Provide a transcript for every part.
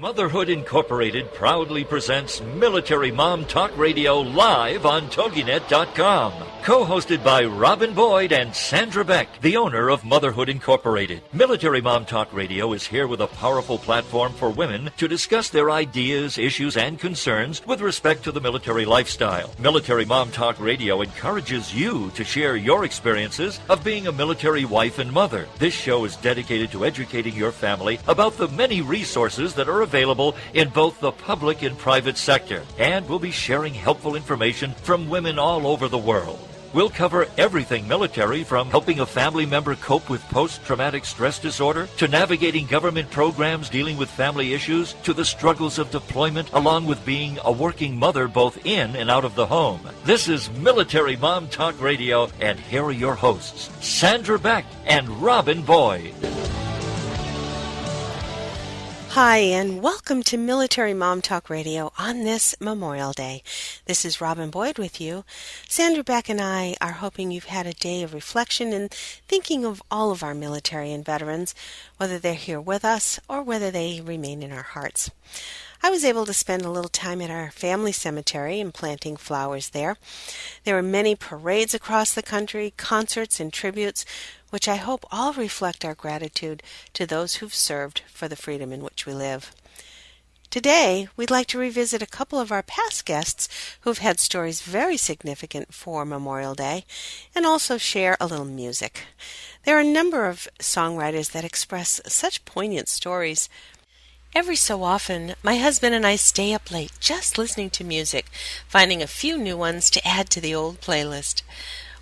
Motherhood Incorporated proudly presents Military Mom Talk Radio live on TogiNet.com. Co-hosted by Robin Boyd and Sandra Beck, the owner of Motherhood Incorporated. Military Mom Talk Radio is here with a powerful platform for women to discuss their ideas, issues, and concerns with respect to the military lifestyle. Military Mom Talk Radio encourages you to share your experiences of being a military wife and mother. This show is dedicated to educating your family about the many resources that are available in both the public and private sector. And we'll be sharing helpful information from women all over the world. We'll cover everything military, from helping a family member cope with post-traumatic stress disorder, to navigating government programs dealing with family issues, to the struggles of deployment, along with being a working mother both in and out of the home. This is Military Mom Talk Radio, and here are your hosts, Sandra Beck and Robin Boyd. Hi, and welcome to Military Mom Talk Radio on this Memorial Day. This is Robin Boyd with you. Sandra Beck and I are hoping you've had a day of reflection and thinking of all of our military and veterans, whether they're here with us or whether they remain in our hearts. I was able to spend a little time at our family cemetery and planting flowers there. There were many parades across the country, concerts and tributes, which I hope all reflect our gratitude to those who've served for the freedom in which we live. Today, we'd like to revisit a couple of our past guests who've had stories very significant for Memorial Day, and also share a little music. There are a number of songwriters that express such poignant stories. Every so often, my husband and I stay up late just listening to music, finding a few new ones to add to the old playlist.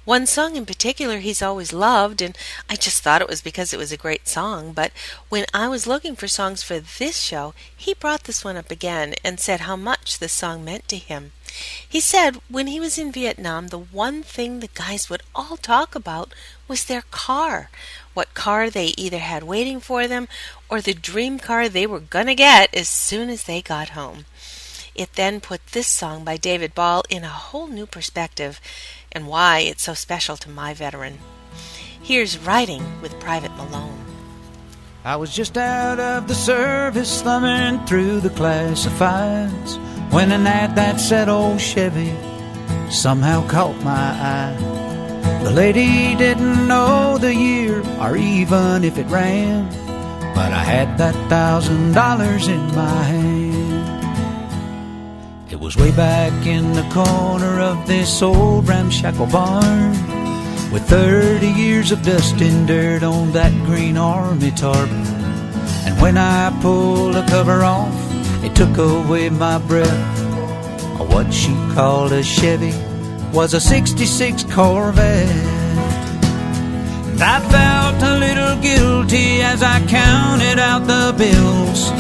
One song in particular he's always loved, and I just thought it was because it was a great song, but when I was looking for songs for this show, he brought this one up again and said how much this song meant to him. He said when he was in Vietnam, the one thing the guys would all talk about was their car. What car they either had waiting for them or the dream car they were gonna get as soon as they got home. It then put this song by David Ball in a whole new perspective, and why it's so special to my veteran. Here's Riding with Private Malone. I was just out of the service, thumbing through the classifieds, when an ad that said old Chevy somehow caught my eye. The lady didn't know the year or even if it ran, but I had that $1,000 in my hand. It was way back in the corner of this old ramshackle barn, with 30 years of dust and dirt on that green army tarp. And when I pulled the cover off, it took away my breath. What she called a Chevy was a '66 Corvette. And I felt a little guilty as I counted out the bills.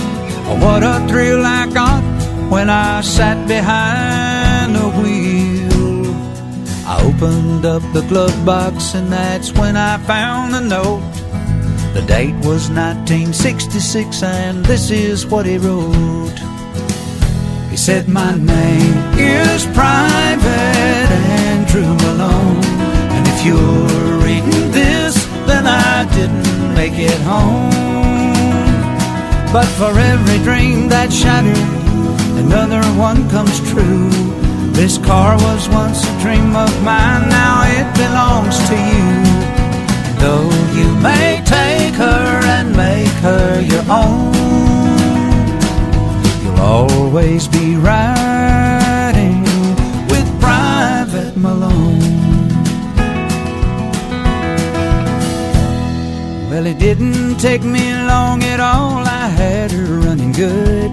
What a thrill I got when I sat behind the wheel. I opened up the glove box, and that's when I found the note. The date was 1966, and this is what he wrote. He said, "My name is Private Andrew Malone, and if you're reading this, then I didn't make it home. But for every dream that shattered, another one comes true. This car was once a dream of mine, now it belongs to you. Though you may take her and make her your own, you'll always be riding with Private Malone." Well, it didn't take me long at all, I had her running good.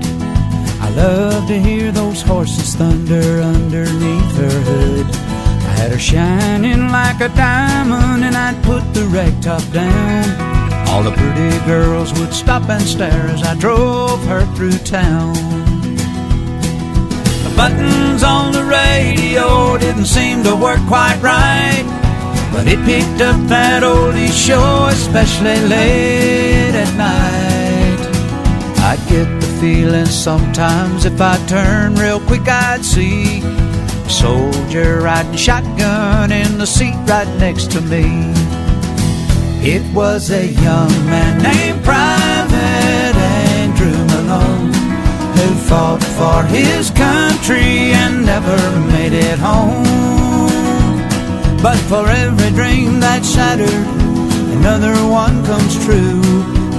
I love to hear those horses thunder underneath her hood. I had her shining like a diamond, and I'd put the rag top down. All the pretty girls would stop and stare as I drove her through town. The buttons on the radio didn't seem to work quite right, but it picked up that oldie show, especially late at night. I'd get the feeling sometimes if I turned real quick I'd see a soldier riding shotgun in the seat right next to me. It was a young man named Private Andrew Malone, fought for his country and never made it home. But for every dream that's shattered, another one comes true.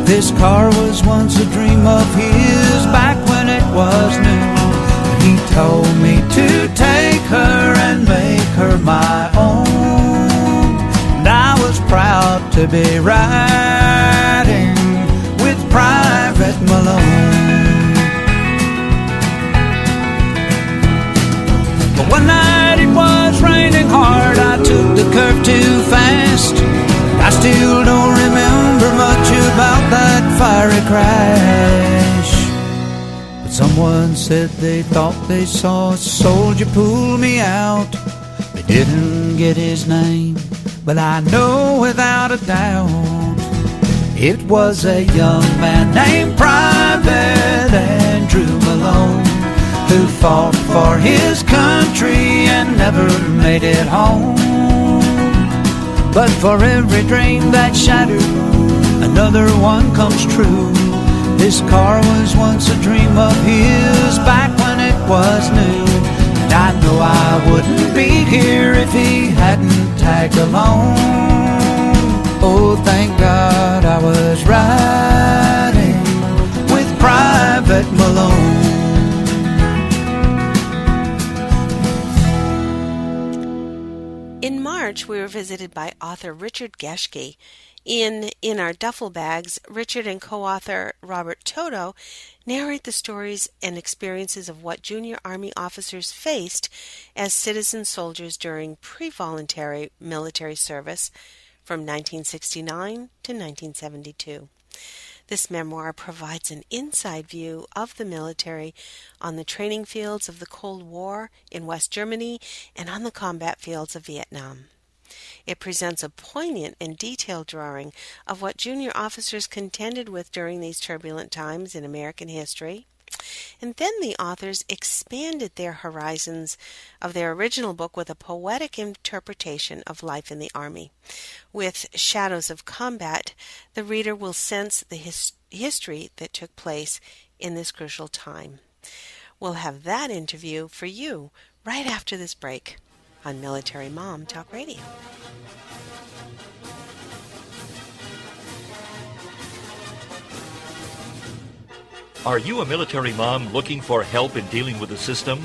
This car was once a dream of his back when it was new. He told me to take her and make her my own. And I was proud to be riding with Private Malone. But one night it was raining hard, I took the curve too fast. I still don't remember much about that fiery crash. But someone said they thought they saw a soldier pull me out. They didn't get his name, but I know without a doubt it was a young man named Private Andrew Malone, who fought for his country and never made it home. But for every dream that's shattered, another one comes true. This car was once a dream of his back when it was new. And I know I wouldn't be here if he hadn't tagged along. Oh, thank God I was riding with Private Malone. In March, we were visited by author Richard Geschke. In Our Duffle Bags, Richard and co-author Robert Toto narrate the stories and experiences of what junior Army officers faced as citizen soldiers during pre-voluntary military service from 1969 to 1972. This memoir provides an inside view of the military on the training fields of the Cold War in West Germany and on the combat fields of Vietnam. It presents a poignant and detailed drawing of what junior officers contended with during these turbulent times in American history. And then the authors expanded their horizons of their original book with a poetic interpretation of life in the Army. With Shadows of Combat, the reader will sense the history that took place in this crucial time. We'll have that interview for you right after this break on Military Mom Talk Radio. Are you a military mom looking for help in dealing with the system?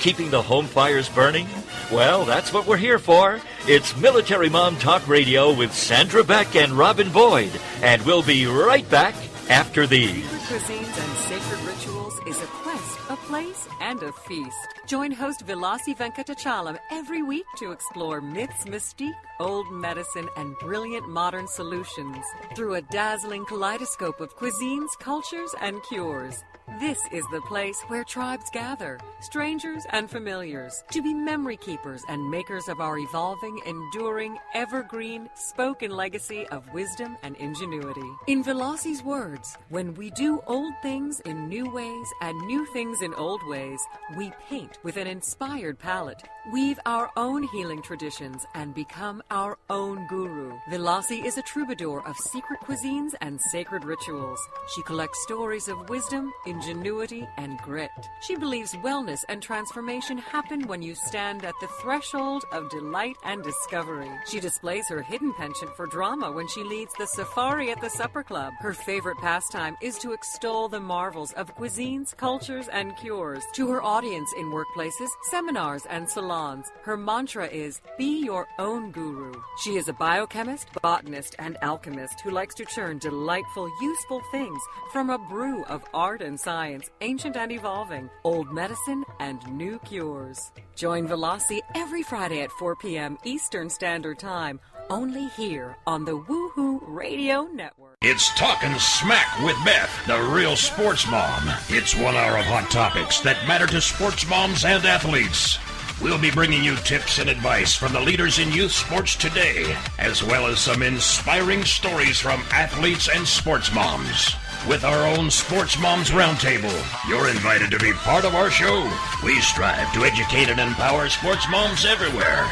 Keeping the home fires burning? Well, that's what we're here for. It's Military Mom Talk Radio with Sandra Beck and Robin Boyd. And we'll be right back after these. Secret cuisines and sacred rituals is a quest, a place, and a feast. Join host Vilasi Venkatachalam every week to explore myths, mystique, old medicine, and brilliant modern solutions through a dazzling kaleidoscope of cuisines, cultures, and cures. This is the place where tribes gather, strangers and familiars, to be memory keepers and makers of our evolving, enduring, evergreen, spoken legacy of wisdom and ingenuity. In Velasi's words, when we do old things in new ways and new things in old ways, we paint with an inspired palette, weave our own healing traditions, and become our own guru. Vilasi is a troubadour of secret cuisines and sacred rituals. She collects stories of wisdom, ingenuity, and grit. She believes wellness and transformation happen when you stand at the threshold of delight and discovery. She displays her hidden penchant for drama when she leads the safari at the supper club. Her favorite pastime is to extol the marvels of cuisines, cultures, and cures. To her audience in workplaces, seminars, and salons, her mantra is, be your own guru. She is a biochemist, botanist, and alchemist who likes to churn delightful, useful things from a brew of art and science, ancient and evolving, old medicine, and new cures. Join Vilasi every Friday at 4 p.m. Eastern Standard Time, only here on the Woohoo Radio Network. It's Talkin' Smack with Beth, the real sports mom. It's 1 hour of hot topics that matter to sports moms and athletes. We'll be bringing you tips and advice from the leaders in youth sports today, as well as some inspiring stories from athletes and sports moms. With our own Sports Moms Roundtable, you're invited to be part of our show. We strive to educate and empower sports moms everywhere.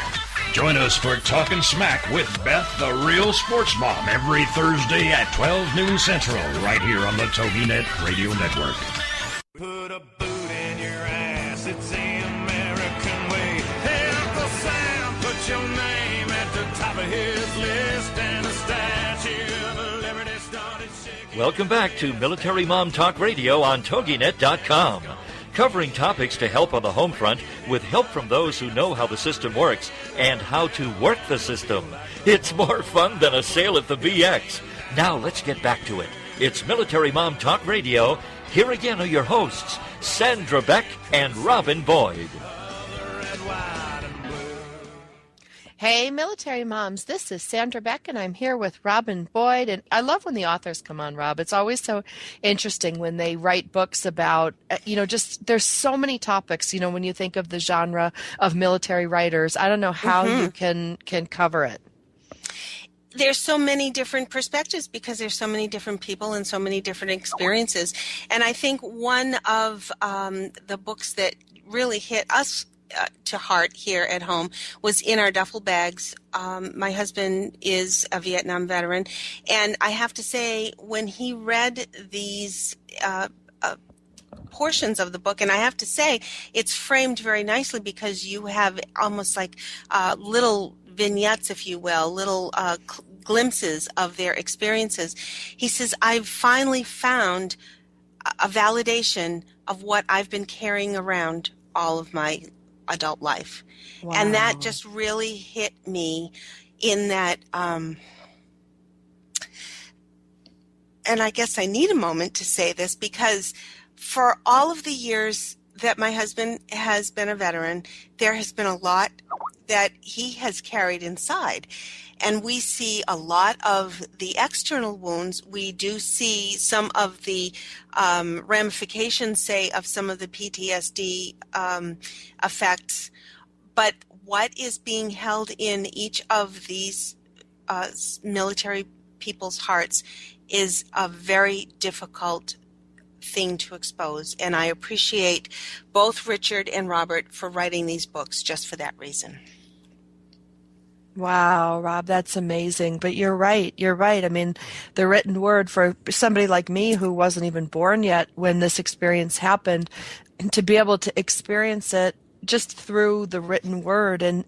Join us for Talkin' Smack with Beth, the real sports mom, every Thursday at 12 noon Central, right here on the TogiNet Radio Network. Put a boot boot in your ass. It's the American way. Hey, Uncle Sam, put your name at the top of his list, and the Statue of Liberty started shaking. Welcome back to Military Mom Talk Radio on TogiNet.com. Covering topics to help on the home front with help from those who know how the system works and how to work the system. It's more fun than a sale at the BX. Now let's get back to it. It's Military Mom Talk Radio. Here again are your hosts, Sandra Beck and Robin Boyd. Hey, military moms, this is Sandra Beck, and I'm here with Robin Boyd. And I love when the authors come on, Rob. It's always so interesting when they write books about, just there's so many topics, when you think of the genre of military writers. I don't know how you can cover it. There's so many different perspectives because there's so many different people and so many different experiences. And I think one of the books that really hit us to heart here at home was In Our Duffle Bags. My husband is a Vietnam veteran, and I have to say, when he read these portions of the book, and I have to say, it's framed very nicely because you have almost like little vignettes, if you will, little glimpses of their experiences. He says, I've finally found a validation of what I've been carrying around all of my adult life. Wow. And that just really hit me in that, and I guess I need a moment to say this because for all of the years that my husband has been a veteran, there has been a lot that he has carried inside. And we see a lot of the external wounds. We do see some of the ramifications, say, of some of the PTSD effects. But what is being held in each of these military people's hearts is a very difficult thing to expose. And I appreciate both Richard and Robert for writing these books just for that reason. Wow, Rob, that's amazing. But you're right. I mean, the written word for somebody like me who wasn't even born yet when this experience happened, to be able to experience it just through the written word and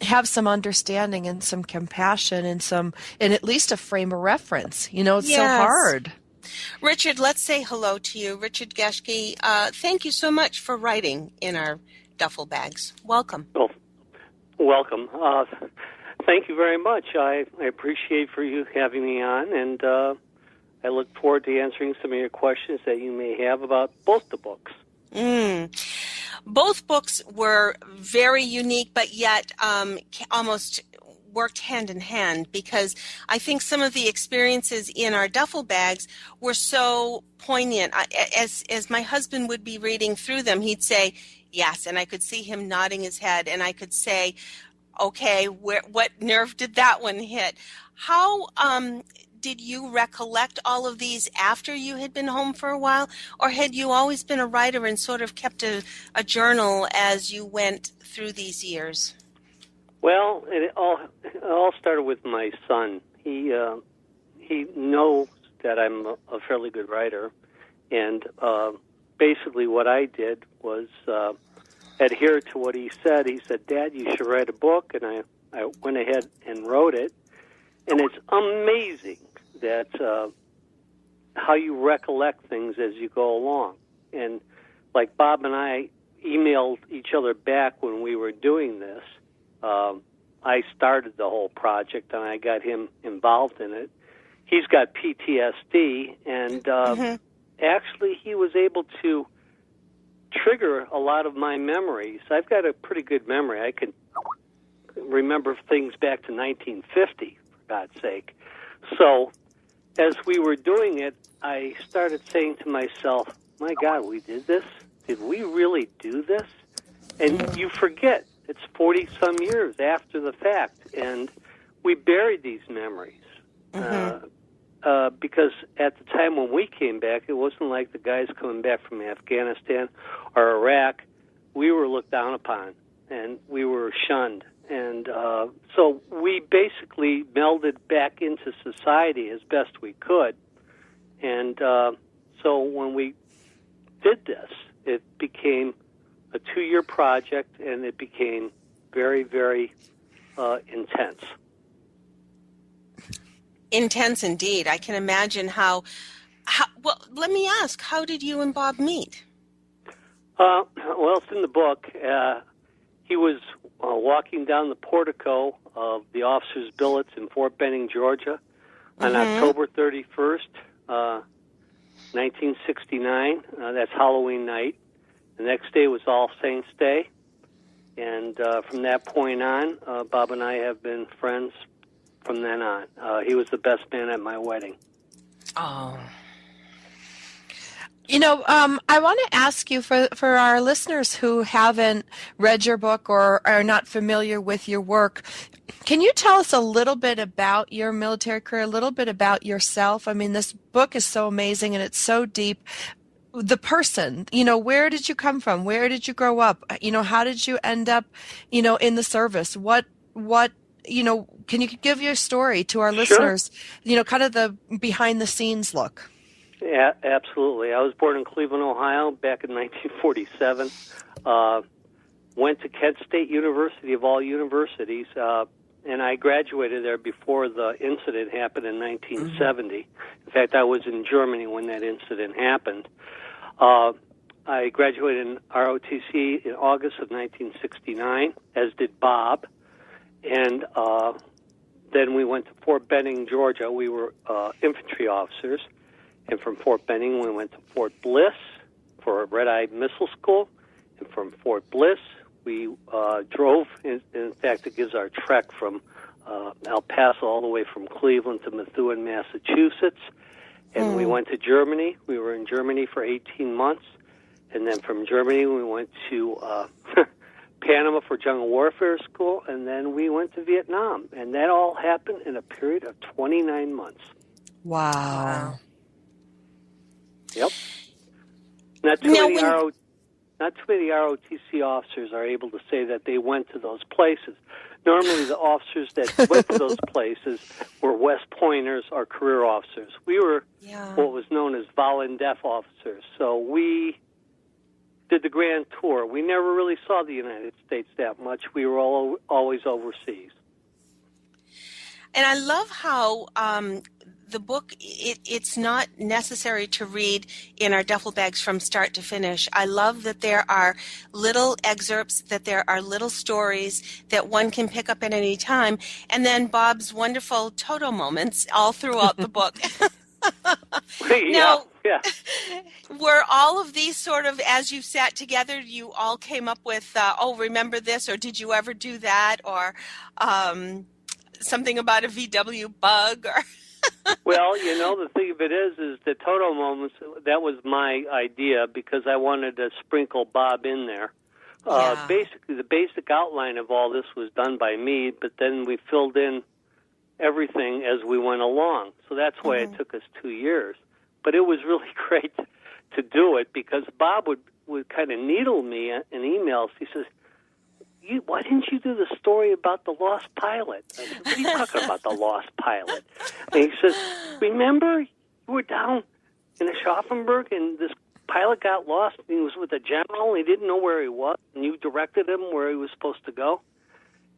have some understanding and some compassion and at least a frame of reference. It's so hard. Richard, let's say hello to you. Richard Geschke, thank you so much for writing In Our Duffle Bags. Welcome. Well, welcome. Thank you very much. I appreciate for you having me on, and I look forward to answering some of your questions that you may have about both the books. Both books were very unique, but yet almost worked hand in hand, because I think some of the experiences in Our Duffel Bags were so poignant. As my husband would be reading through them, he'd say, yes, and I could see him nodding his head, and I could say, okay, what nerve did that one hit? How did you recollect all of these after you had been home for a while, or had you always been a writer and sort of kept a journal as you went through these years? Well, it all started with my son. He knows that I'm a fairly good writer, and basically what I did was adhere to what he said. He said, Dad, you should write a book, and I went ahead and wrote it. And it's amazing that how you recollect things as you go along. And like Bob and I emailed each other back when we were doing this. I started the whole project, and I got him involved in it. He's got PTSD, and actually he was able to trigger a lot of my memories. I've got a pretty good memory. I can remember things back to 1950, for God's sake. So as we were doing it, I started saying to myself, my God, we did this? Did we really do this? And you forget. It's 40-some years after the fact, and we buried these memories. Because at the time when we came back, it wasn't like the guys coming back from Afghanistan or Iraq. We were looked down upon, and we were shunned. And so we basically melded back into society as best we could. And so when we did this, it became a 2-year project, and it became very, very intense. Intense indeed. I can imagine how. Well, let me ask, how did you and Bob meet? Well, it's in the book. He was walking down the portico of the officers' billets in Fort Benning, Georgia, on October 31st, 1969. That's Halloween night. The next day was All Saints' Day. And from that point on, Bob and I have been friends from then on. He was the best man at my wedding. Oh. You know, I want to ask you, for our listeners who haven't read your book or are not familiar with your work, can you tell us a little bit about your military career, a little bit about yourself? I mean, this book is so amazing and it's so deep. The person, where did you come from? Where did you grow up? How did you end up, in the service? What, can you give your story to our listeners, kind of the behind the scenes look? Yeah, absolutely. I was born in Cleveland, Ohio, back in 1947. Went to Kent State University, of all universities, and I graduated there before the incident happened in 1970. In fact, I was in Germany when that incident happened. I graduated in ROTC in August of 1969, as did Bob, and then we went to Fort Benning, Georgia. We were infantry officers. And from Fort Benning, we went to Fort Bliss for a Red-Eye Missile School. And from Fort Bliss, we drove. In fact, it gives our trek from El Paso all the way from Cleveland to Methuen, Massachusetts. And we went to Germany. We were in Germany for 18 months. And then from Germany, we went to Panama for Jungle Warfare School. And then we went to Vietnam. And that all happened in a period of 29 months. Wow. Yep. Not too many ROTC officers are able to say that they went to those places. Normally, the officers that went to those places were West Pointers or career officers. We were what was known as vol-in-def officers. So we did the grand tour. We never really saw the United States that much. We were always overseas. And I love how the book, it's not necessary to read In Our Duffle Bags from start to finish. I love that there are little excerpts, that there are little stories that one can pick up at any time, and then Bob's wonderful Toto moments all throughout the book. Now, were all of these sort of, as you sat together, you all came up with, remember this, or did you ever do that, or something about a VW bug, or... Well, the thing of it is the Toto moments, that was my idea because I wanted to sprinkle Bob in there. Basically, the basic outline of all this was done by me, but then we filled in everything as we went along. So that's why it took us 2 years. But it was really great to do it because Bob would kind of needle me in emails. He says, why didn't you do the story about the lost pilot? I said, what are you talking about, the lost pilot? And he says, remember, you were down in Aschaffenburg and this pilot got lost and he was with a general and he didn't know where he was and you directed him where he was supposed to go?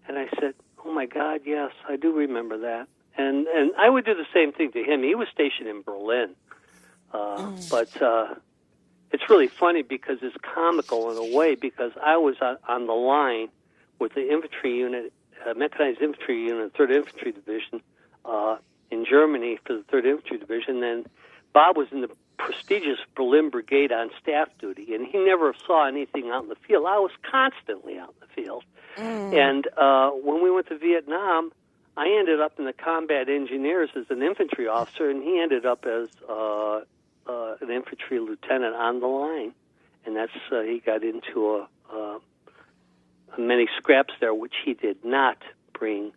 And I said, oh, my God, yes, I do remember that. And I would do the same thing to him. He was stationed in Berlin. But it's really funny because it's comical in a way because I was on the line with the infantry unit, mechanized infantry unit, 3rd Infantry Division in Germany for the 3rd Infantry Division. Then Bob was in the prestigious Berlin Brigade on staff duty, and he never saw anything out in the field. I was constantly out in the field. And when we went to Vietnam, I ended up in the combat engineers as an infantry officer, and he ended up as an infantry lieutenant on the line. And that's he got into many scraps there, which he did not bring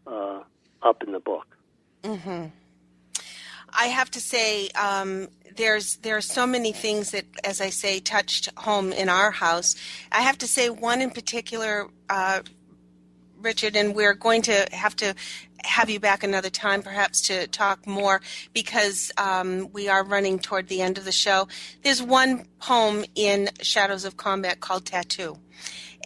up in the book. I have to say, there are so many things that, as I say, touched home in our house. I have to say one in particular, Richard, and we're going to have to have you back another time, perhaps to talk more, because we are running toward the end of the show. There's one poem in Shadows of Combat called Tattoo.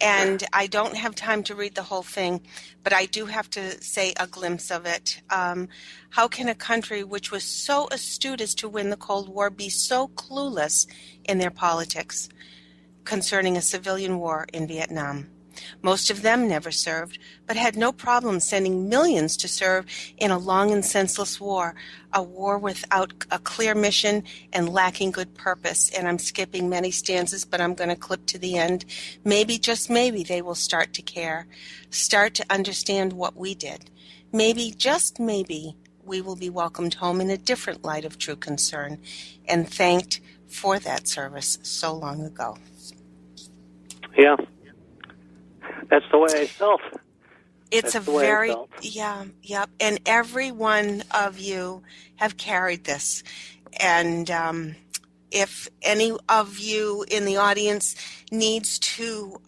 And I don't have time to read the whole thing, but I do have to say a glimpse of it. How can a country which was so astute as to win the Cold War be so clueless in their politics concerning a civilian war in Vietnam? Most of them never served, but had no problem sending millions to serve in a long and senseless war, a war without a clear mission and lacking good purpose. And I'm skipping many stanzas, but I'm going to clip to the end. Maybe, just maybe, they will start to care, start to understand what we did. Maybe, just maybe, we will be welcomed home in a different light of true concern and thanked for that service so long ago. Yeah. That's the way I felt. It's a very, yep. And every one of you have carried this. And if any of you in the audience needs to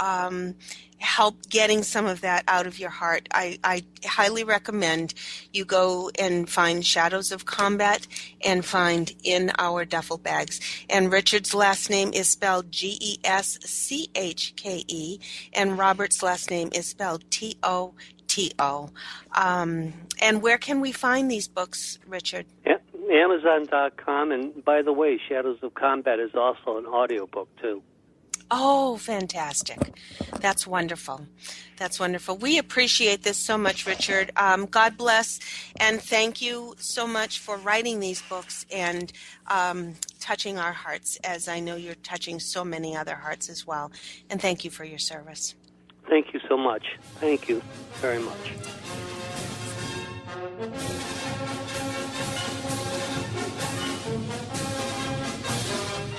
help getting some of that out of your heart, I highly recommend you go and find Shadows of Combat and find In Our Duffle Bags. And Richard's last name is spelled Geschke, and Robert's last name is spelled Toto. And where can we find these books, Richard? Yeah, Amazon.com. And by the way, Shadows of Combat is also an audiobook, too. Oh, fantastic. That's wonderful. That's wonderful. We appreciate this so much, Richard. God bless, and thank you so much for writing these books and touching our hearts, as I know you're touching so many other hearts as well. And thank you for your service. Thank you so much. Thank you very much.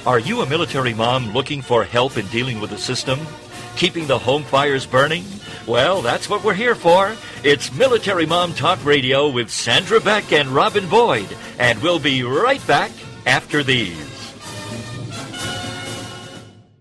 Are you a military mom looking for help in dealing with the system? Keeping the home fires burning? Well, that's what we're here for. It's Military Mom Talk Radio with Sandra Beck and Robin Boyd. And we'll be right back after these.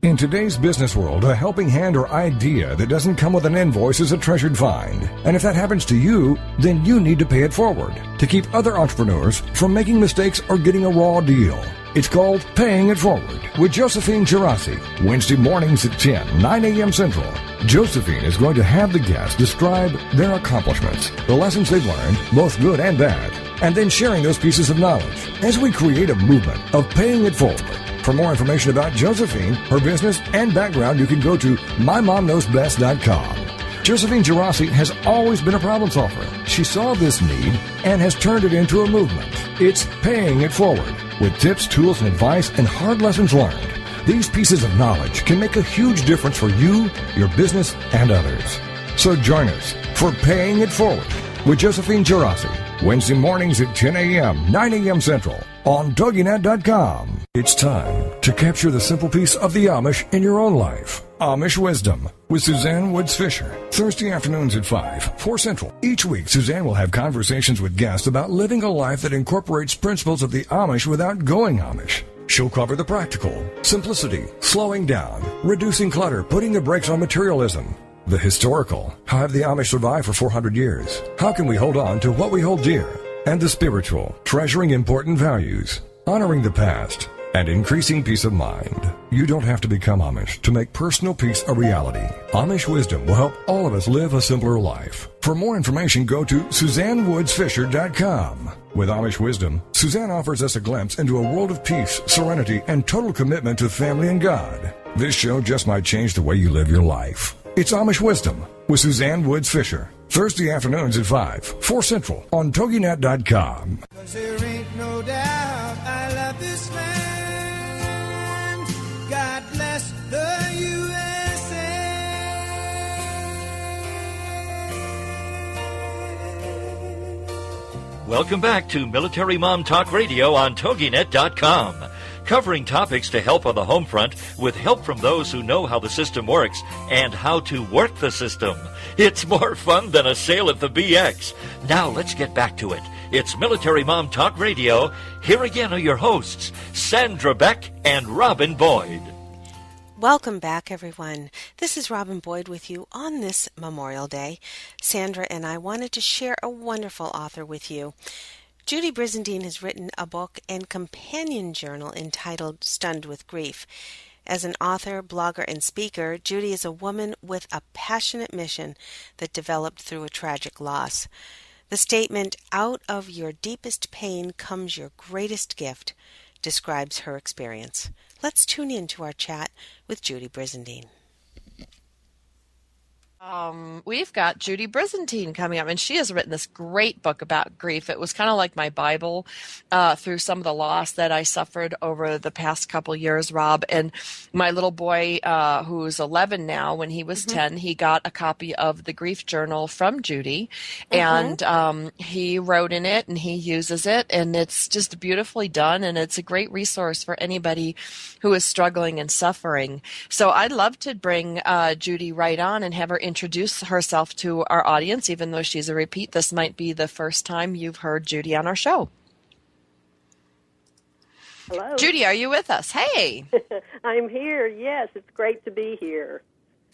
In today's business world, a helping hand or idea that doesn't come with an invoice is a treasured find. And if that happens to you, then you need to pay it forward to keep other entrepreneurs from making mistakes or getting a raw deal. It's called Paying It Forward with Josephine Gerasi, Wednesday mornings at 10, 9 a.m. Central. Josephine is going to have the guests describe their accomplishments, the lessons they've learned, both good and bad, and then sharing those pieces of knowledge as we create a movement of paying it forward. For more information about Josephine, her business, and background, you can go to mymomknowsbest.com. Josephine Gerasi has always been a problem solver. She saw this need and has turned it into a movement. It's Paying It Forward with tips, tools, and advice and hard lessons learned. These pieces of knowledge can make a huge difference for you, your business, and others. So join us for Paying It Forward with Josephine Gerasi, Wednesday mornings at 10 a.m., 9 a.m. Central on TogiNet.com. It's time to capture the simple piece of the Amish in your own life. Amish Wisdom with Suzanne Woods Fisher. Thursday afternoons at 5, 4 Central. Each week, Suzanne will have conversations with guests about living a life that incorporates principles of the Amish without going Amish. She'll cover the practical, simplicity, slowing down, reducing clutter, putting the brakes on materialism. The historical, how have the Amish survived for 400 years? How can we hold on to what we hold dear? And the spiritual, treasuring important values, honoring the past, and increasing peace of mind. You don't have to become Amish to make personal peace a reality. Amish Wisdom will help all of us live a simpler life. For more information, go to SuzanneWoodsFisher.com. With Amish Wisdom, Suzanne offers us a glimpse into a world of peace, serenity, and total commitment to family and God. This show just might change the way you live your life. It's Amish Wisdom with Suzanne Woods Fisher. Thursday afternoons at 5, 4 Central on TogiNet.com. 'Cause there ain't no doubt I love this land. God bless the USA. Welcome back to Military Mom Talk Radio on TogiNet.com. Covering topics to help on the home front with help from those who know how the system works and how to work the system. It's more fun than a sale at the BX. Now let's get back to it. It's Military Mom Talk Radio. Here again are your hosts, Sandra Beck and Robin Boyd. Welcome back, everyone. This is Robin Boyd with you on this Memorial Day. Sandra and I wanted to share a wonderful author with you. Judy Brizendine has written a book and companion journal entitled Stunned with Grief. As an author, blogger, and speaker, Judy is a woman with a passionate mission that developed through a tragic loss. The statement, "Out of your deepest pain comes your greatest gift," describes her experience. Let's tune in to our chat with Judy Brizendine. We've got Judy Brizendine coming up, and she has written this great book about grief. It was kind of like my Bible through some of the loss that I suffered over the past couple years, Rob. And my little boy, who's 11 now, when he was 10, he got a copy of the grief journal from Judy, and he wrote in it, and he uses it, and it's just beautifully done, and it's a great resource for anybody who is struggling and suffering. So I'd love to bring Judy right on and have her introduce herself to our audience. Even though she's a repeat, this might be the first time you've heard Judy on our show. Hello. Judy, are you with us? Hey. I'm here. Yes, it's great to be here.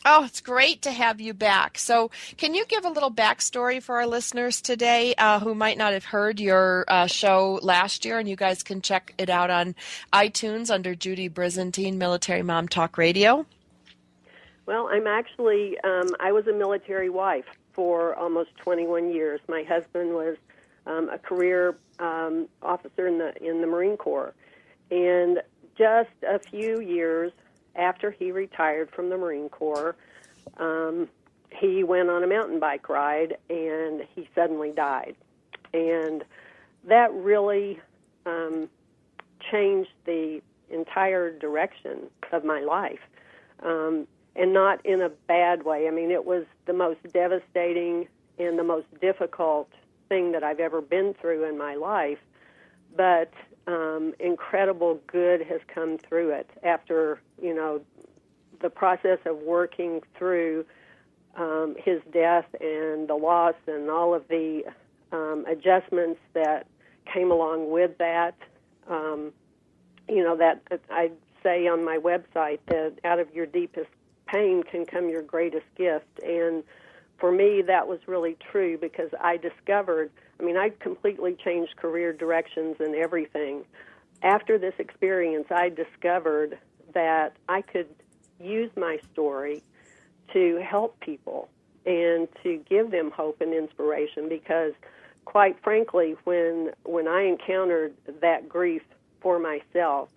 Oh, it's great to have you back. So can you give a little backstory for our listeners today who might not have heard your show last year? And you guys can check it out on iTunes under Judy Brizendine, Military Mom Talk Radio. Well, I'm actually, I was a military wife for almost 21 years. My husband was a career officer in the Marine Corps. And just a few years after he retired from the Marine Corps, he went on a mountain bike ride and he suddenly died. And that really changed the entire direction of my life. And not in a bad way. I mean, it was the most devastating and the most difficult thing that I've ever been through in my life, but incredible good has come through it after, the process of working through his death and the loss and all of the adjustments that came along with that. That I say on my website that out of your deepest pain can come your greatest gift. And for me, that was really true because I discovered, I completely changed career directions and everything. After this experience, I discovered that I could use my story to help people and to give them hope and inspiration because, quite frankly, when I encountered that grief for myself,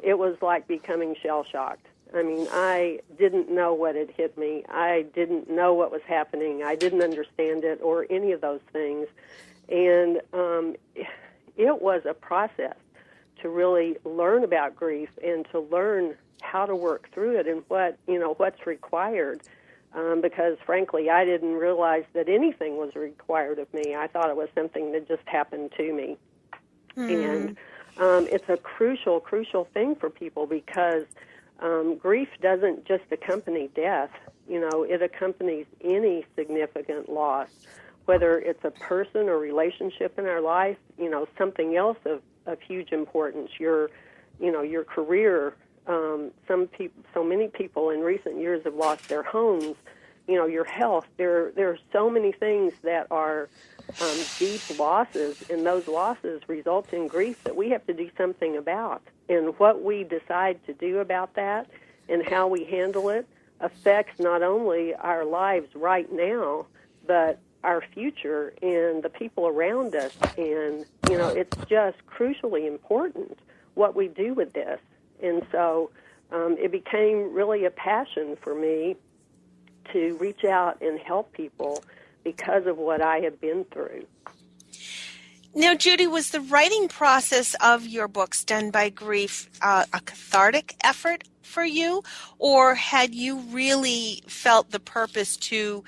it was like becoming shell-shocked. I didn't know what had hit me. I didn't know what was happening. I didn't understand it or any of those things. And it was a process to really learn about grief and to learn how to work through it and what's required. Because, frankly, I didn't realize that anything was required of me. I thought it was something that just happened to me. And it's a crucial thing for people because grief doesn't just accompany death. It accompanies any significant loss, whether it's a person or relationship in our life, something else of huge importance, your career. So many people in recent years have lost their homes, your health. There are so many things that are deep losses, and those losses result in grief that we have to do something about. And what we decide to do about that and how we handle it affects not only our lives right now, but our future and the people around us. And, it's just crucially important what we do with this. And so it became really a passion for me to reach out and help people because of what I have been through. Now, Judy, was the writing process of your books done by grief a cathartic effort for you, or had you really felt the purpose to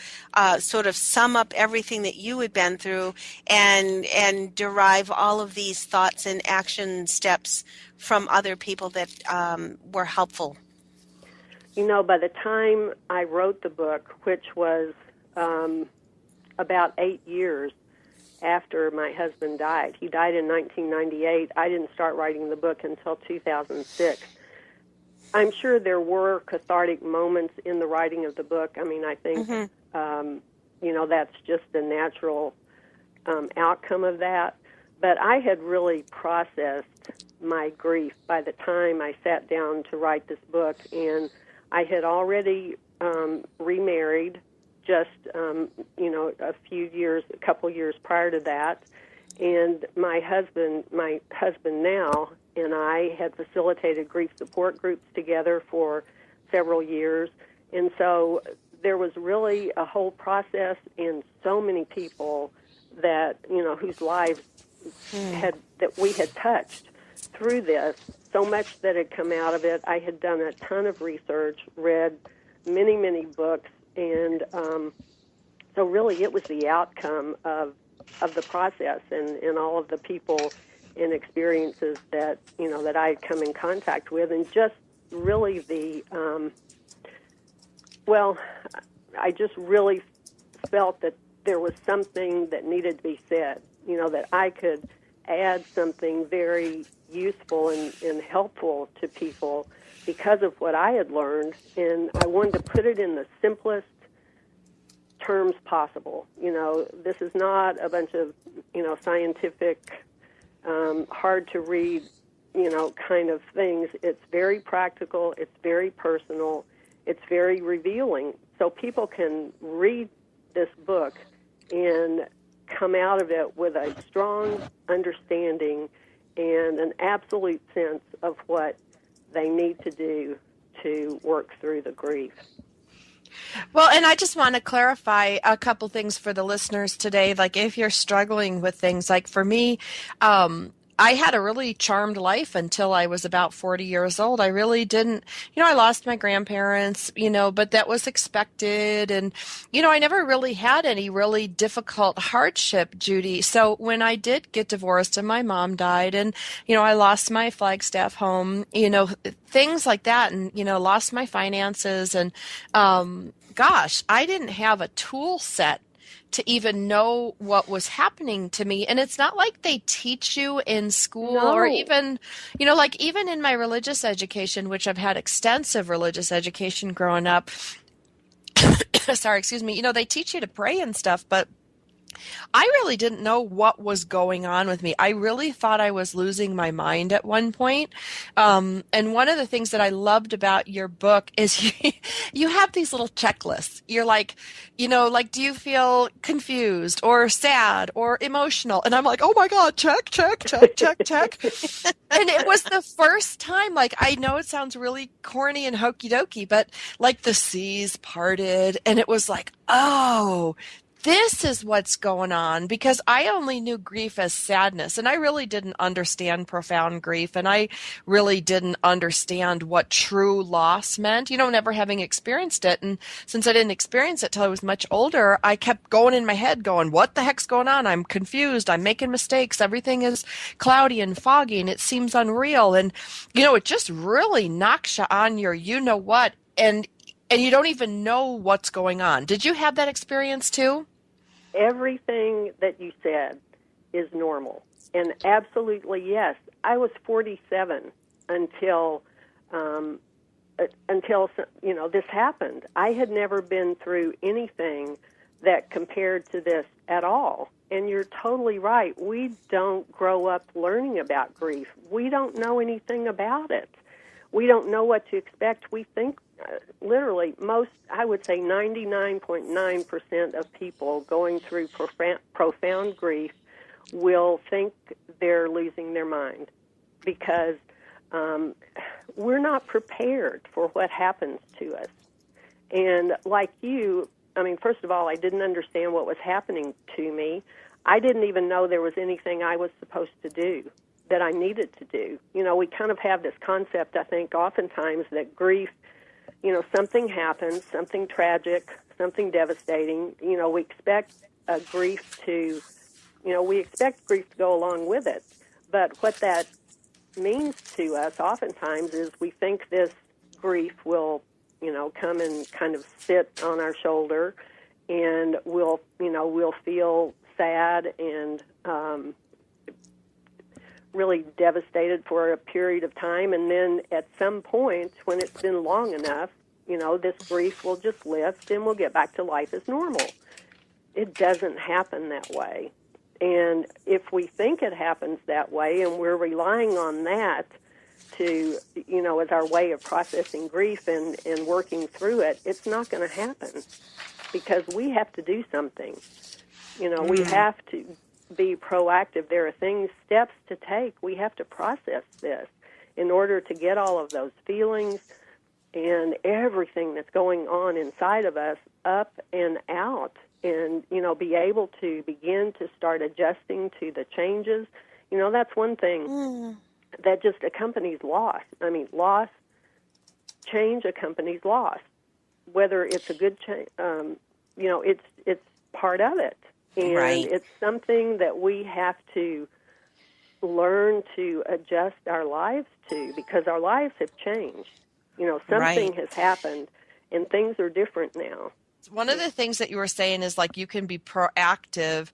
sort of sum up everything that you had been through and derive all of these thoughts and action steps from other people that were helpful? By the time I wrote the book, which was about 8 years after my husband died. He died in 1998. I didn't start writing the book until 2006. I'm sure there were cathartic moments in the writing of the book. I mean, I think, that's just a natural outcome of that. But I had really processed my grief by the time I sat down to write this book, and I had already remarried just, a couple years prior to that. And my husband now and I had facilitated grief support groups together for several years. And so there was really a whole process and so many people that, whose lives that we had touched through this, so much that had come out of it. I had done a ton of research, read many, many books, and so really it was the outcome of the process and all of the people and experiences that, that I had come in contact with, and just really I just really felt that there was something that needed to be said, that I could add something very useful and helpful to people because of what I had learned, and I wanted to put it in the simplest terms possible. This is not a bunch of, scientific, hard to read, kind of things. It's very practical, it's very personal, it's very revealing. So people can read this book and come out of it with a strong understanding and an absolute sense of what they need to do to work through the grief. Well, and I just want to clarify a couple things for the listeners today. Like, if you're struggling with things, like for me, I had a really charmed life until I was about 40 years old. I really didn't, I lost my grandparents, but that was expected. And, I never really had any really difficult hardship, Judy. So when I did get divorced and my mom died and, I lost my Flagstaff home, things like that, and, lost my finances, and, gosh, I didn't have a tool set to even know what was happening to me. And it's not like they teach you in school or even, even in my religious education, which I've had extensive religious education growing up. Sorry, excuse me. They teach you to pray and stuff, but I really didn't know what was going on with me. I really thought I was losing my mind at one point. And one of the things that I loved about your book is you have these little checklists. You're like, do you feel confused or sad or emotional? And I'm like, oh my God, check. And it was the first time, I know it sounds really corny and hokey dokey, but the seas parted and it was like, oh, this is what's going on, because I only knew grief as sadness, and I really didn't understand profound grief, and I really didn't understand what true loss meant, never having experienced it. And since I didn't experience it till I was much older, I kept going in my head going, what the heck's going on? I'm confused. I'm making mistakes. Everything is cloudy and foggy, and it seems unreal. And, it just really knocks you on your you-know-what, and you don't even know what's going on. Did you have that experience too? Everything that you said is normal. And absolutely, yes. I was 47 until this happened. I had never been through anything that compared to this at all. And you're totally right. We don't grow up learning about grief. We don't know anything about it. We don't know what to expect. We think literally I would say 99.9% of people going through profound grief will think they're losing their mind because we're not prepared for what happens to us. And like you, first of all, I didn't understand what was happening to me. I didn't even know there was anything I was supposed to do, that I needed to do. We kind of have this concept, I think, oftentimes that grief, something happens, something tragic, something devastating. We expect grief to go along with it. But what that means to us oftentimes is we think this grief will, come and kind of sit on our shoulder, and we'll feel sad and really devastated for a period of time, and then at some point, when it's been long enough, this grief will just lift and we'll get back to life as normal. It doesn't happen that way. And if we think it happens that way and we're relying on that to, as our way of processing grief and working through it, it's not going to happen, because we have to do something. We have to be proactive. There are steps to take. We have to process this in order to get all of those feelings and everything that's going on inside of us up and out, and, be able to begin to start adjusting to the changes. That's one thing that just accompanies loss. I mean, change accompanies loss. Whether it's a good change, it's part of it. And it's something that we have to learn to adjust our lives to, because our lives have changed. Something has happened, and things are different now. One of the things that you were saying is, like, you can be proactive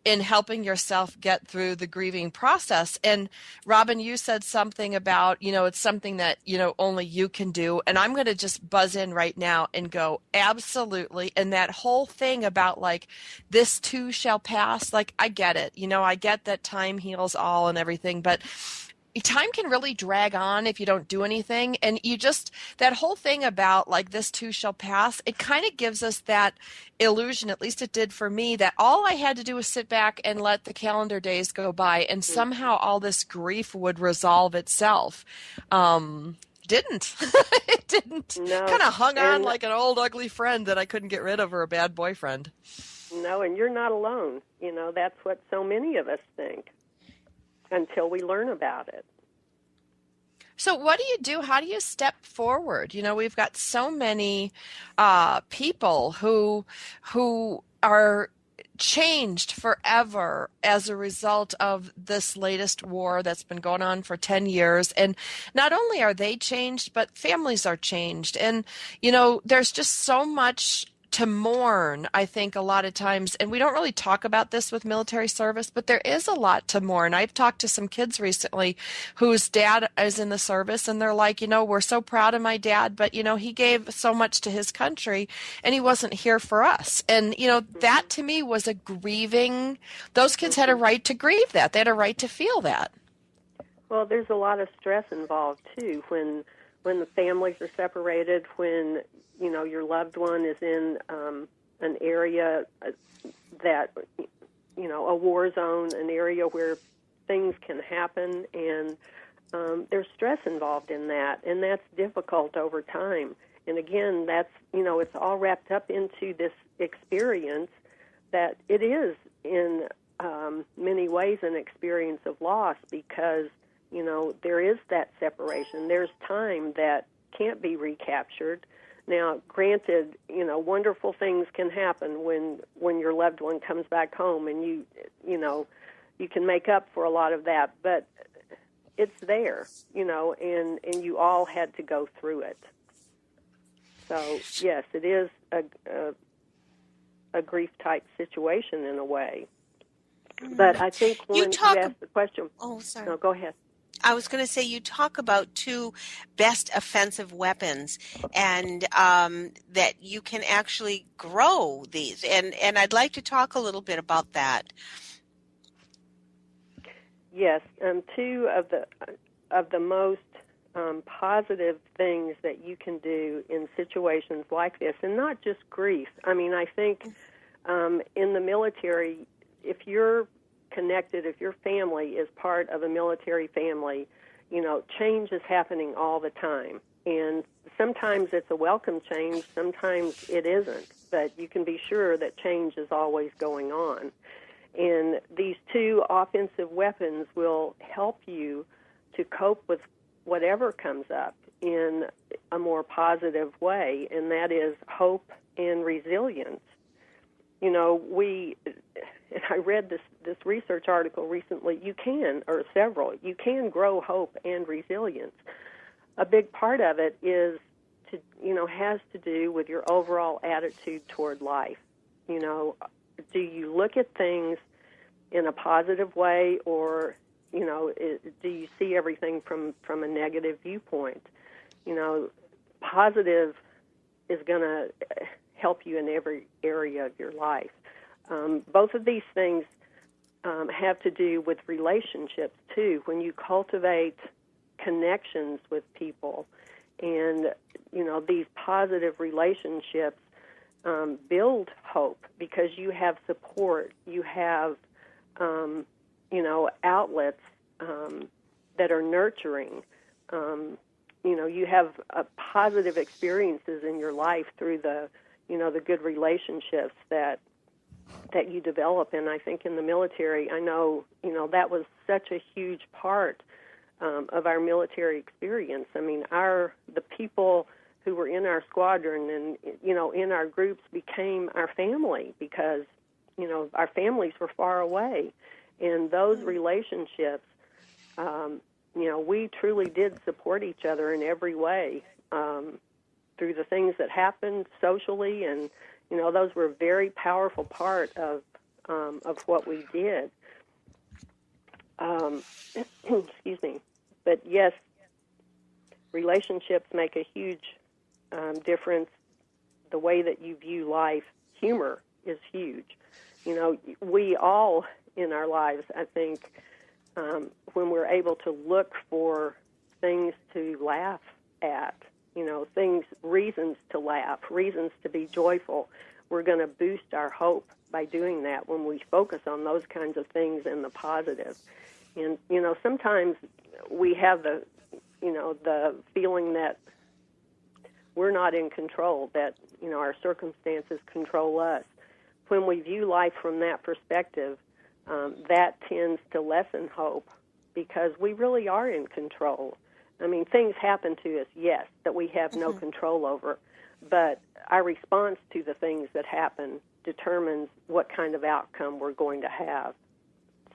in helping yourself get through the grieving process. And Robin, you said something about, it's something that, only you can do. And I'm going to just buzz in right now and go, absolutely. And that whole thing about, like, this too shall pass, like, I get it. I get that time heals all and everything, but time can really drag on if you don't do anything. And that whole thing about, like, this too shall pass, it kind of gives us that illusion, at least it did for me, that all I had to do was sit back and let the calendar days go by, and somehow all this grief would resolve itself. Didn't. It didn't. No. Kind of hung on like an old ugly friend that I couldn't get rid of, or a bad boyfriend. No, and you're not alone. That's what so many of us think, until we learn about it. So what do you do? How do you step forward? We've got so many people who are changed forever as a result of this latest war that's been going on for 10 years. And not only are they changed, but families are changed. And, there's just so much to mourn, I think, a lot of times. And we don't really talk about this with military service, but there is a lot to mourn. I've talked to some kids recently whose dad is in the service, and they're like, we're so proud of my dad, but, he gave so much to his country and he wasn't here for us. And, that to me was a grieving, those kids had a right to grieve that. They had a right to feel that. Well, there's a lot of stress involved, too, when the families are separated, when your loved one is in an area that, a war zone, an area where things can happen, and there's stress involved in that, and that's difficult over time. And again, that's, it's all wrapped up into this experience that it is in many ways an experience of loss, because, there is that separation. There's time that can't be recaptured. Now, granted, wonderful things can happen when your loved one comes back home, and you can make up for a lot of that, but it's there, and you all had to go through it. So, yes, it is a grief-type situation in a way. But I think when you asked the question... Oh, sorry. No, go ahead. I was going to say, you talk about two best offensive weapons, and that you can actually grow these. And I'd like to talk a little bit about that. Yes, two of the most positive things that you can do in situations like this, and not just grief. I mean, I think in the military, if you're connected, if your family is part of a military family, change is happening all the time. And sometimes it's a welcome change, sometimes it isn't. But you can be sure that change is always going on. And these two offensive weapons will help you to cope with whatever comes up in a more positive way, and that is hope and resilience. And I read this research article recently, you can grow hope and resilience. A big part of it is has to do with your overall attitude toward life. Do you look at things in a positive way, or, do you see everything from a negative viewpoint? Positive is going to help you in every area of your life. Both of these things have to do with relationships, too. When you cultivate connections with people and, these positive relationships build hope because you have support, you have, outlets that are nurturing. You have positive experiences in your life through the good relationships that you develop. And I think in the military, I know, that was such a huge part of our military experience. I mean, the people who were in our squadron and, in our groups became our family because, our families were far away. And those relationships, we truly did support each other in every way through the things that happened socially, and those were a very powerful part of what we did. Excuse me, but yes, relationships make a huge difference. The way that you view life, humor is huge. We all in our lives, I think, when we're able to look for things to laugh at, reasons to laugh, reasons to be joyful, we're going to boost our hope by doing that when we focus on those kinds of things and the positive. And, sometimes we have the feeling that we're not in control, that, our circumstances control us. When we view life from that perspective, that tends to lessen hope because we really are in control. I mean, things happen to us, yes, that we have no control over, but our response to the things that happen determines what kind of outcome we're going to have.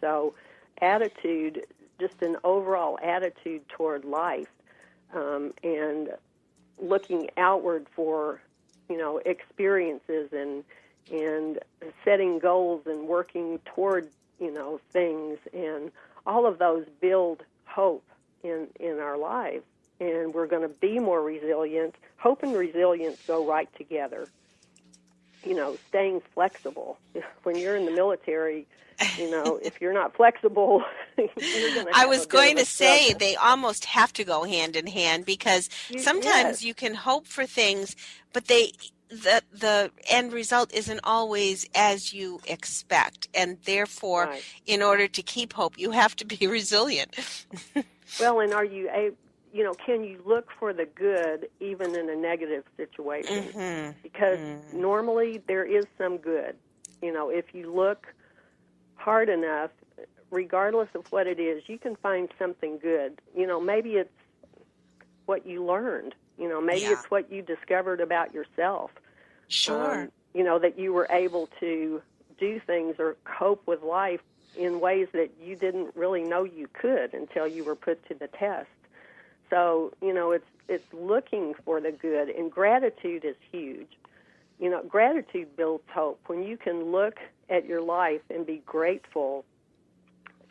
So attitude, just an overall attitude toward life, and looking outward for, experiences and setting goals and working toward, things, and all of those build hope in our lives, and we're going to be more resilient. Hope and resilience go right together. Staying flexible. When you're in the military, if you're not flexible, you're going to. I was going to say they almost have to go hand in hand because sometimes you can hope for things, but the end result isn't always as you expect, and therefore, in order to keep hope, you have to be resilient. Well, and are you able? Can you look for the good even in a negative situation? Because normally there is some good. If you look hard enough, regardless of what it is, you can find something good. Maybe it's what you learned. Maybe it's what you discovered about yourself. Sure. That you were able to do things or cope with life in ways that you didn't really know you could until you were put to the test. So, it's looking for the good, and gratitude is huge. Gratitude builds hope. When you can look at your life and be grateful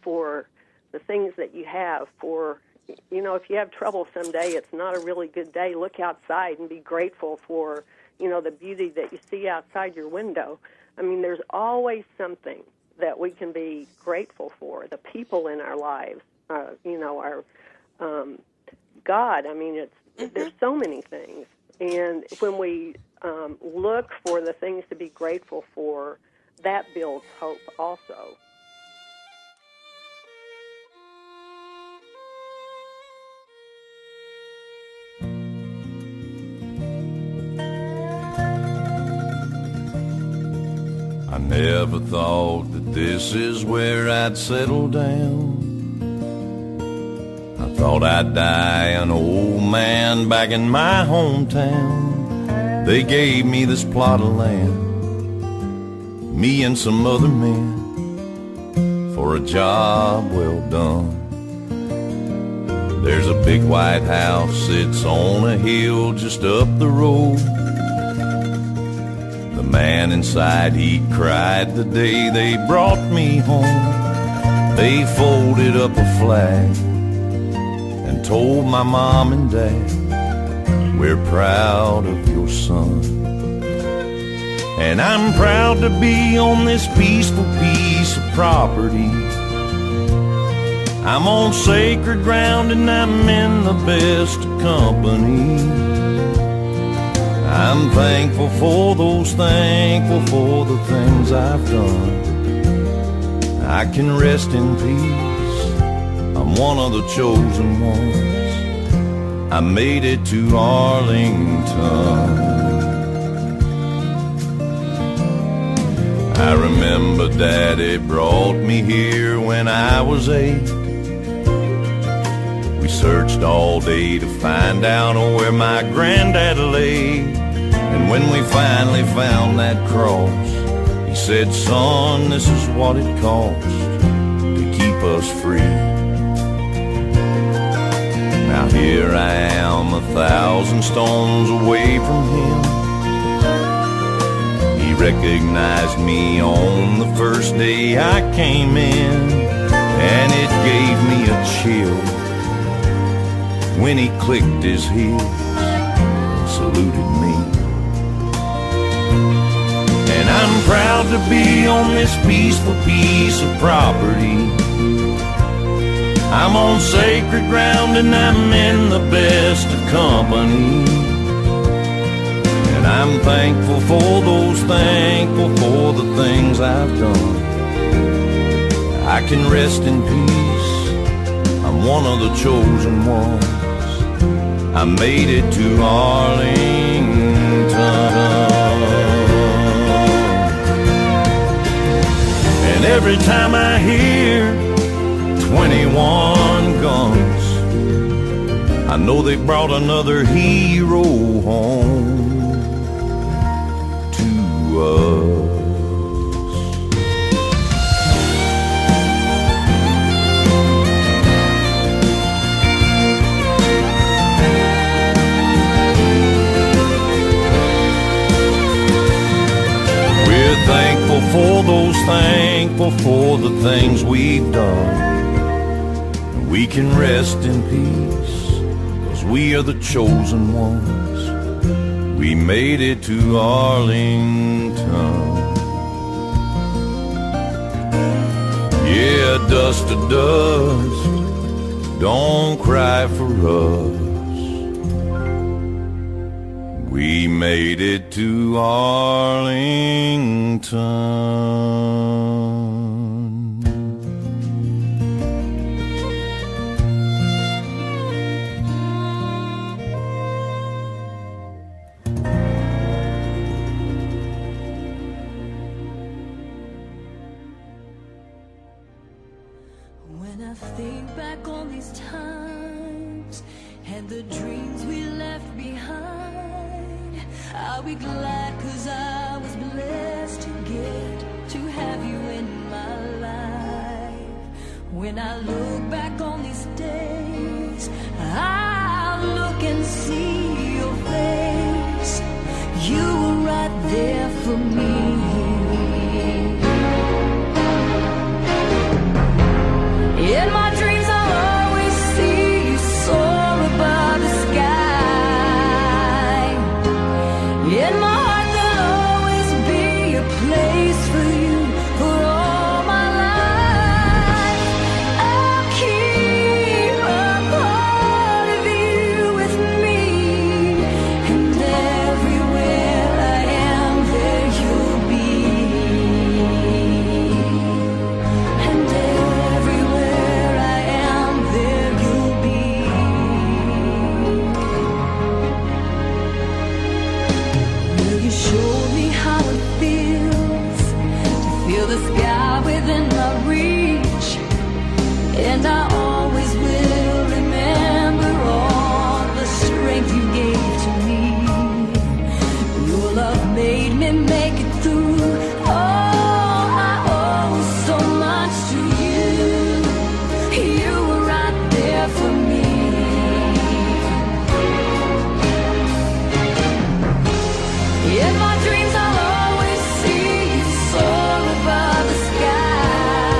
for the things that you have, for, if you have trouble someday, it's not a really good day, look outside and be grateful for, the beauty that you see outside your window. I mean, there's always something that we can be grateful for. The people in our lives, our God. I mean, there's so many things. And when we look for the things to be grateful for, that builds hope also. I never thought that this is where I'd settle down. I thought I'd die an old man back in my hometown. They gave me this plot of land, me and some other men, for a job well done. There's a big white house, it's on a hill just up the road. The man inside, he cried the day they brought me home. They folded up a flag and told my mom and dad, we're proud of your son. And I'm proud to be on this peaceful piece of property. I'm on sacred ground and I'm in the best of company. I'm thankful for those, thankful for the things I've done. I can rest in peace, I'm one of the chosen ones. I made it to Arlington. I remember Daddy brought me here when I was 8. We searched all day to find out where my granddad lay. And when we finally found that cross, he said, son, this is what it costs to keep us free. Now here I am 1,000 stones away from him. He recognized me on the first day I came in, and it gave me a chill when he clicked his heels and saluted me. And I'm proud to be on this peaceful piece of property. I'm on sacred ground and I'm in the best of company. And I'm thankful for those, thankful for the things I've done. I can rest in peace, I'm one of the chosen ones. I made it to Arlington. And every time I hear 21 guns, I know they brought another hero home to us. We're thankful for those, thankful for the things we've done. We can rest in peace, 'cause we are the chosen ones. We made it to Arlington. Yeah, dust to dust, don't cry for us. We made it to Arlington. When I think back on these times and the dreams we left behind, I'll be glad 'cause I was blessed to get to have you in my life. When I look back on these days, I'll look and see your face. You were right there for me. In my dreams I'll always see you soar above the sky. In my heart there'll always be a place for you for all my life. I'll keep a part of you with me, and everywhere I am there you'll be. And everywhere I am there you'll be. Will you show me how it feels to feel the sky within my reach? And I always will remember all the strength you gave to me. Your love made me make it through. Oh, I owe so much to you. You were right there for me. In my dreams I'll always see you soar above the sky.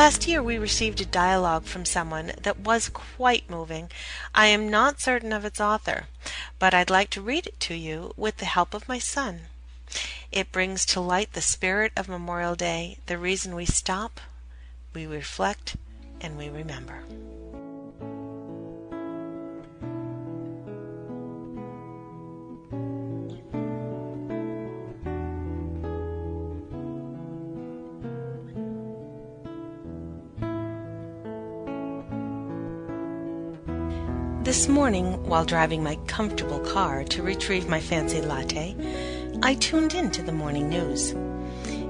Last year we received a dialogue from someone that was quite moving. I am not certain of its author, but I'd like to read it to you with the help of my son. It brings to light the spirit of Memorial Day, the reason we stop, we reflect, and we remember. This morning, while driving my comfortable car to retrieve my fancy latte, I tuned in to the morning news.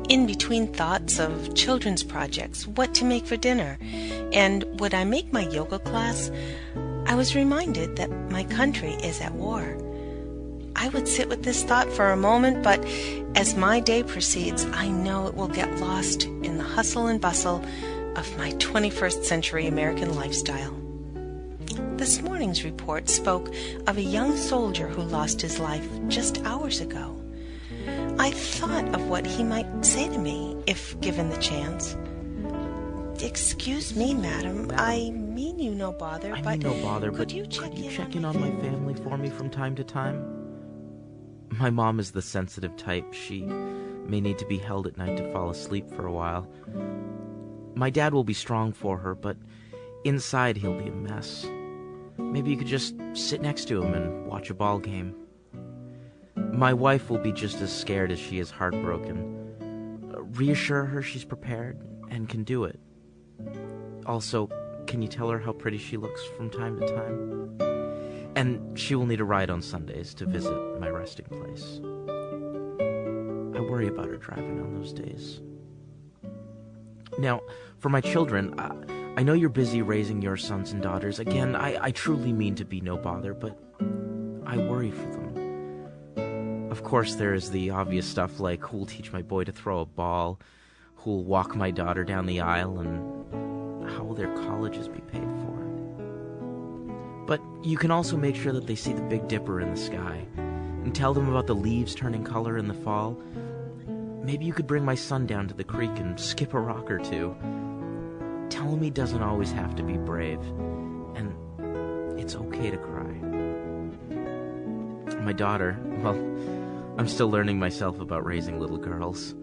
In between thoughts of children's projects, what to make for dinner, and would I make my yoga class, I was reminded that my country is at war. I would sit with this thought for a moment, but as my day proceeds, I know it will get lost in the hustle and bustle of my 21st century American lifestyle. This morning's report spoke of a young soldier who lost his life just hours ago. I thought of what he might say to me if given the chance. "Excuse me, madam. I mean you no bother, but could you check in on my family for me from time to time? My mom is the sensitive type. She may need to be held at night to fall asleep for a while. My dad will be strong for her, but inside he'll be a mess. Maybe you could just sit next to him and watch a ball game. My wife will be just as scared as she is heartbroken. Reassure her she's prepared and can do it. Also, can you tell her how pretty she looks from time to time? And she will need a ride on Sundays to visit my resting place. I worry about her driving on those days. Now, for my children, I know you're busy raising your sons and daughters. Again, I truly mean to be no bother, but I worry for them. Of course, there is the obvious stuff like who'll teach my boy to throw a ball, who'll walk my daughter down the aisle, and how will their colleges be paid for. But you can also make sure that they see the Big Dipper in the sky, and tell them about the leaves turning color in the fall. Maybe you could bring my son down to the creek and skip a rock or two. Tell him he doesn't always have to be brave, and it's okay to cry. My daughter, well, I'm still learning myself about raising little girls.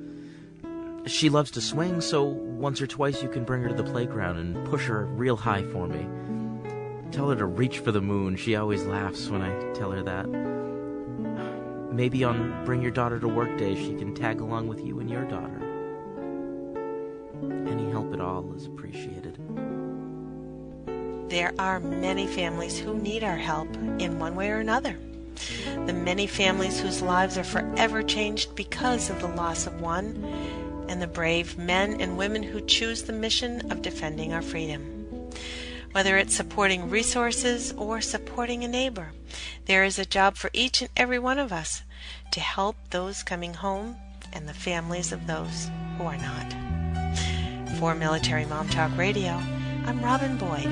She loves to swing, so once or twice you can bring her to the playground and push her real high for me. Tell her to reach for the moon. She always laughs when I tell her that. Maybe on Bring Your Daughter to Work Day, she can tag along with you and your daughter. Any help at all is appreciated. There are many families who need our help in one way or another. The many families whose lives are forever changed because of the loss of one, and the brave men and women who choose the mission of defending our freedom. Whether it's supporting resources or supporting a neighbor, there is a job for each and every one of us to help those coming home and the families of those who are not. For Military Mom Talk Radio, I'm Robin Boyd.